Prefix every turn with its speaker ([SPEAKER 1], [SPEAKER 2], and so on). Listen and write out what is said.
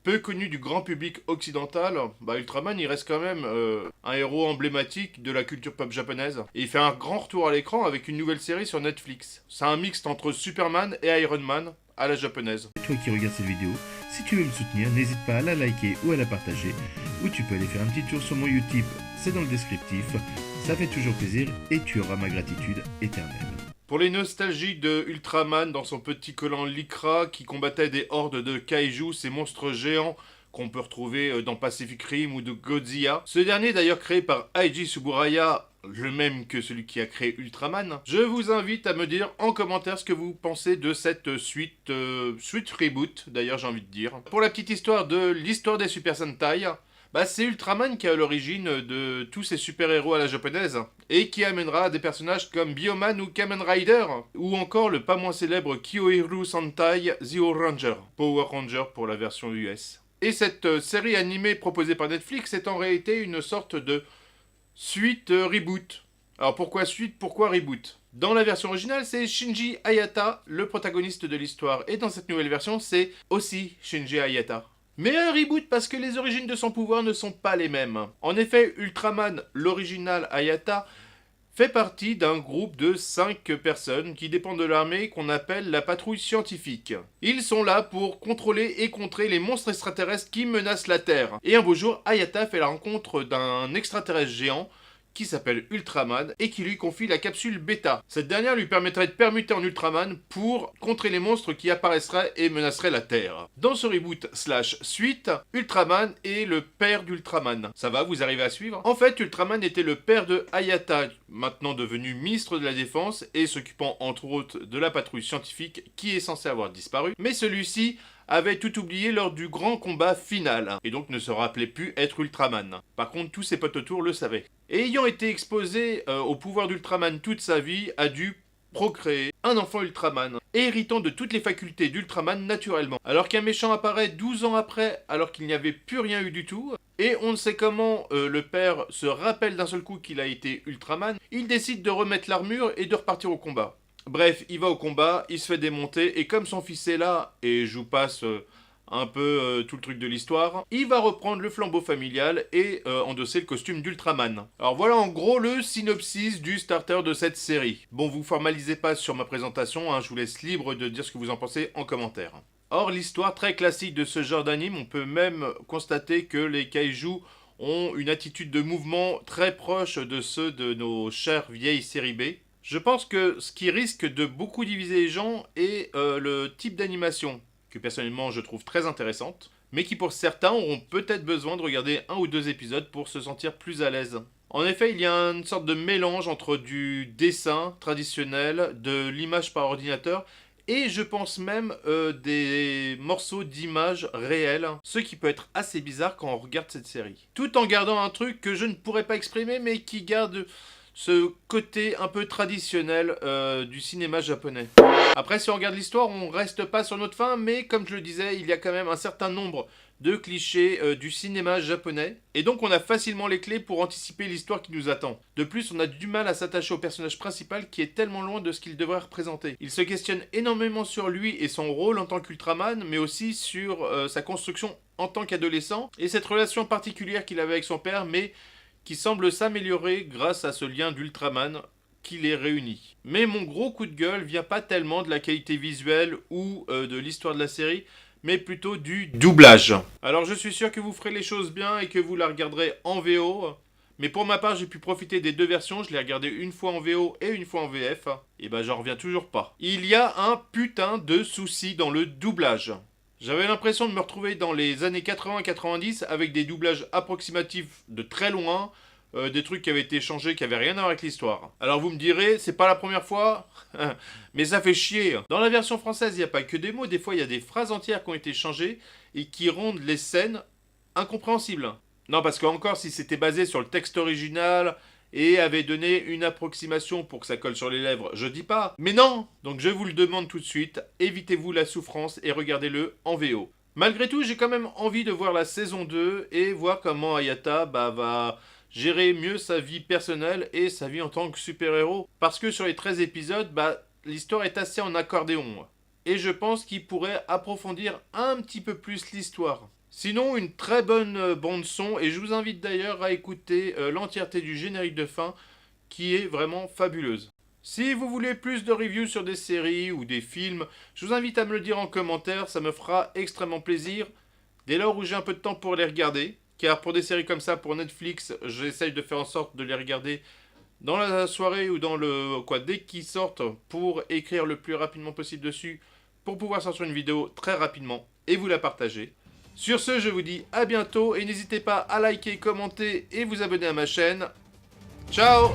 [SPEAKER 1] Peu connu du grand public occidental, Ultraman il reste quand même un héros emblématique de la culture pop japonaise. Et il fait un grand retour à l'écran avec une nouvelle série sur Netflix. C'est un mixte entre Superman et Iron Man à la japonaise.
[SPEAKER 2] Et toi qui regardes cette vidéo, si tu veux me soutenir, n'hésite pas à la liker ou à la partager. Ou tu peux aller faire un petit tour sur mon Utip, c'est dans le descriptif. Ça fait toujours plaisir et tu auras ma gratitude éternelle.
[SPEAKER 1] Pour les nostalgiques de Ultraman dans son petit collant Lycra qui combattait des hordes de kaiju, ces monstres géants qu'on peut retrouver dans Pacific Rim ou de Godzilla. Ce dernier d'ailleurs créé par Eiji Tsuburaya, le même que celui qui a créé Ultraman. Je vous invite à me dire en commentaire ce que vous pensez de cette suite reboot d'ailleurs j'ai envie de dire. Pour la petite histoire de l'histoire des Super Sentai, c'est Ultraman qui est à l'origine de tous ces super-héros à la japonaise, et qui amènera des personnages comme Bioman ou Kamen Rider, ou encore le pas moins célèbre Kyohiro Sentai Zero Ranger, Power Ranger pour la version US. Et cette série animée proposée par Netflix est en réalité une sorte de suite reboot. Alors pourquoi suite, pourquoi reboot? Dans la version originale, c'est Shinji Hayata, le protagoniste de l'histoire, et dans cette nouvelle version, c'est aussi Shinji Hayata. Mais un reboot parce que les origines de son pouvoir ne sont pas les mêmes. En effet, Ultraman, l'original Hayata, fait partie d'un groupe de 5 personnes qui dépendent de l'armée qu'on appelle la patrouille scientifique. Ils sont là pour contrôler et contrer les monstres extraterrestres qui menacent la Terre. Et un beau jour, Hayata fait la rencontre d'un extraterrestre géant qui s'appelle Ultraman et qui lui confie la capsule Beta. Cette dernière lui permettrait de permuter en Ultraman pour contrer les monstres qui apparaîtraient et menaceraient la Terre. Dans ce reboot / suite, Ultraman est le père d'Ultraman. Ça va, vous arrivez à suivre? En fait, Ultraman était le père de Hayata, maintenant devenu ministre de la Défense et s'occupant entre autres de la patrouille scientifique qui est censée avoir disparu. Mais celui-ci avait tout oublié lors du grand combat final, et donc ne se rappelait plus être Ultraman. Par contre, tous ses potes autour le savaient. Et ayant été exposé au pouvoir d'Ultraman toute sa vie, a dû procréer un enfant Ultraman, héritant de toutes les facultés d'Ultraman naturellement. Alors qu'un méchant apparaît 12 ans après, alors qu'il n'y avait plus rien eu du tout, et on ne sait comment le père se rappelle d'un seul coup qu'il a été Ultraman, il décide de remettre l'armure et de repartir au combat. Bref, il va au combat, il se fait démonter, et comme son fils est là, et je vous passe un peu tout le truc de l'histoire, il va reprendre le flambeau familial et endosser le costume d'Ultraman. Alors voilà en gros le synopsis du starter de cette série. Bon, vous formalisez pas sur ma présentation, je vous laisse libre de dire ce que vous en pensez en commentaire. Or, l'histoire très classique de ce genre d'anime, on peut même constater que les kaiju ont une attitude de mouvement très proche de ceux de nos chères vieilles séries B. Je pense que ce qui risque de beaucoup diviser les gens est le type d'animation, que personnellement je trouve très intéressante, mais qui pour certains auront peut-être besoin de regarder 1 ou 2 épisodes pour se sentir plus à l'aise. En effet, il y a une sorte de mélange entre du dessin traditionnel, de l'image par ordinateur, et je pense même des morceaux d'images réelles, ce qui peut être assez bizarre quand on regarde cette série. Tout en gardant un truc que je ne pourrais pas exprimer, mais qui garde ce côté un peu traditionnel du cinéma japonais. Après, si on regarde l'histoire, on reste pas sur notre faim, mais comme je le disais, il y a quand même un certain nombre de clichés du cinéma japonais, et donc on a facilement les clés pour anticiper l'histoire qui nous attend. De plus, on a du mal à s'attacher au personnage principal qui est tellement loin de ce qu'il devrait représenter. Il se questionne énormément sur lui et son rôle en tant qu'Ultraman, mais aussi sur sa construction en tant qu'adolescent, et cette relation particulière qu'il avait avec son père, mais qui semble s'améliorer grâce à ce lien d'Ultraman qui les réunit. Mais mon gros coup de gueule vient pas tellement de la qualité visuelle ou de l'histoire de la série, mais plutôt du doublage. Alors je suis sûr que vous ferez les choses bien et que vous la regarderez en VO, mais pour ma part j'ai pu profiter des 2 versions, je l'ai regardé une fois en VO et une fois en VF, et j'en reviens toujours pas. Il y a un putain de souci dans le doublage. J'avais l'impression de me retrouver dans les années 80-90 avec des doublages approximatifs de très loin, des trucs qui avaient été changés, qui avaient rien à voir avec l'histoire. Alors vous me direz, c'est pas la première fois, mais ça fait chier. Dans la version française, il n'y a pas que des mots, des fois il y a des phrases entières qui ont été changées et qui rendent les scènes incompréhensibles. Non, parce que encore, si c'était basé sur le texte original et avait donné une approximation pour que ça colle sur les lèvres, je dis pas. Mais non! Donc je vous le demande tout de suite, évitez-vous la souffrance et regardez-le en VO. Malgré tout, j'ai quand même envie de voir la saison 2 et voir comment Hayata va gérer mieux sa vie personnelle et sa vie en tant que super-héros. Parce que sur les 13 épisodes, l'histoire est assez en accordéon. Et je pense qu'il pourrait approfondir un petit peu plus l'histoire. Sinon, une très bonne bande son, et je vous invite d'ailleurs à écouter l'entièreté du générique de fin, qui est vraiment fabuleuse. Si vous voulez plus de reviews sur des séries ou des films, je vous invite à me le dire en commentaire, ça me fera extrêmement plaisir, dès lors où j'ai un peu de temps pour les regarder, car pour des séries comme ça, pour Netflix, j'essaye de faire en sorte de les regarder dans la soirée ou dans le quoi dès qu'ils sortent pour écrire le plus rapidement possible dessus pour pouvoir sortir une vidéo très rapidement et vous la partager. Sur ce, je vous dis à bientôt et n'hésitez pas à liker, commenter et vous abonner à ma chaîne. Ciao!